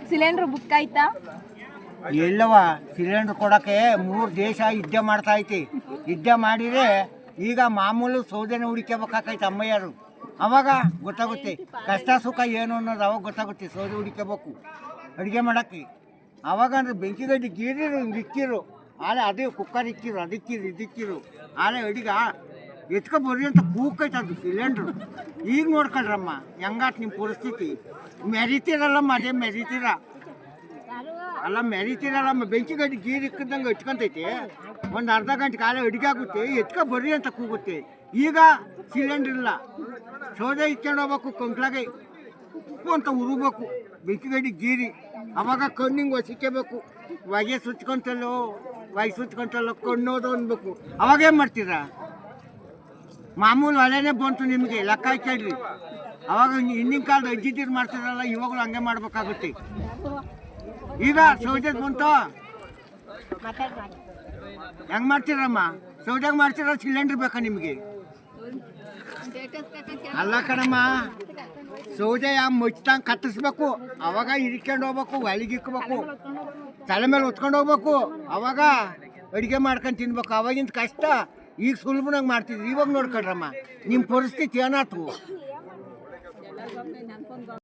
Cylinder book ಆಯ್ತಾ? ಎಲ್ಲವ cylinder ಕೊಡೋಕ್ಕೆ 3 ದೇಶ ಯುದ್ಧ ಮಾಡ್ತಾ ಐತಿ. ಯುದ್ಧ ಮಾಡಿದರೆ ಈಗ ಮಾಮೂಲು ಸೌದೆನ ಹುಡುಕಬೇಕಾಗೈತೆ ಅಮ್ಮಯ್ಯರು. ಅವಾಗ ಗೊತ್ತಾಗುತ್ತೆ ಕಷ್ಟ ಸುಖ ಏನು ಅನ್ನೋದು. ಅವಾಗ ಗೊತ್ತಾಗುತ್ತೆ ಸೌದೆ ಹುಡುಕಬೇಕು ಅಡುಗೆ ಮಾಡೋಕ್ಕೆ. ಅವಾಗ ಅಂದ್ರೆ ಬೆಂಕಿ ಗಡ್ಡಿ ಗೀರಿರು ಇಕ್ಕಿರು, ಆಲೆ ಅದೇ ಕುಕ್ಕರ್ ಇಕ್ಕಿರು, ಇದಕ್ಕಿರು ಆಲೆ ಅಡಿಗೆ ಎತ್ಕೊಬರ್ರಿ ಅಂತ ಕೂಗೈತೆ ಅದು ಸಿಲಿಂಡ್ರು. ಈಗ ನೋಡ್ಕೊಳ್ರಮ್ಮ ಹೆಂಗಾತ್ ನಿಮ್ಮ ಪರಿಸ್ಥಿತಿ. ಮೆರಿತೀರಲ್ಲಮ್ಮ, ಅದೇ ಮೆರಿತೀರಲ್ಲಮ್ಮ. ಬೆಂಕಿ ಗಡ್ಡಿ ಗೀರು ಇಕ್ಕದಂಗೆ ಇಟ್ಕೊಂತೈತೆ. ಒಂದು ಅರ್ಧ ಗಂಟೆ ಕಾಲ ಅಡುಗೆ ಆಗುತ್ತೆ, ಎತ್ಕೊಬರ್ರಿ ಅಂತ ಕೂಗುತ್ತೆ. ಈಗ ಸಿಲಿಂಡ್ರ್ ಇಲ್ಲ, ಸೌದೆ ಇಟ್ಕೊಂಡು ಹೋಗ್ಬೇಕು ಕಂಕ್ಳಾಗೆ ಉಪ್ಪು ಅಂತ ಉರುಬೇಕು ಬೆಂಕಿ ಗಡ್ಡಿ ಗೀರಿ. ಅವಾಗ ಕಣ್ಣಿಂಗೆ ಒಸಿಕೇಬೇಕು, ಹೊಗೆ ಸುಚ್ಕೊಂತಲ್ಲೋ ಕಣ್ಣೋದು ಅನ್ಬೇಕು. ಅವಾಗ ಏನು ಮಾಡ್ತೀರಾ? ಮಾಮೂಲು ಒಲೆನೇ ಬಂತು ನಿಮಗೆ, ಲೆಕ್ಕ ಹಾಕ್ಯಾಡ್ರಿ. ಅವಾಗ ಹಿಂದಿನ ಕಾಲದ ಅಜ್ಜಿದ್ದೀರು ಮಾಡ್ತಿರಲ್ಲ, ಇವಾಗಲೂ ಹಂಗೆ ಮಾಡ್ಬೇಕಾಗುತ್ತೆ. ಈಗ ಸೌದೆ ಬಂತು, ಹೆಂಗೆ ಮಾಡ್ತೀರಮ್ಮ? ಸೌದೆಗೆ ಮಾಡ್ತೀರ, ಸಿಲಿಂಡ್ರ್ ಬೇಕಾ ನಿಮಗೆ? ಅಲ್ಲ ಕಣಮ್ಮ, ಸೌದೆ ಮುಚ್ಚಂಗೆ ಕತ್ತಿಸ್ಬೇಕು, ಅವಾಗ ಹಿಡ್ಕೊಂಡು ಹೋಗ್ಬೇಕು, ಒಳಗಿಕ್ಬೇಕು, ತಲೆ ಮೇಲೆ ಹೊತ್ಕೊಂಡು ಹೋಗ್ಬೇಕು. ಅವಾಗ ಅಡುಗೆ ಮಾಡ್ಕೊಂಡು ತಿನ್ಬೇಕು. ಅವಾಗಿಂದ ಕಷ್ಟ, ಈಗ ಸುಲಭನಾಗ ಮಾಡ್ತಿದ್ವಿ. ಇವಾಗ ನೋಡ್ಕೊಳ್ರಮ್ಮ ನಿಮ್ಮ ಪರಿಸ್ಥಿತಿ ಏನಾಯ್ತು.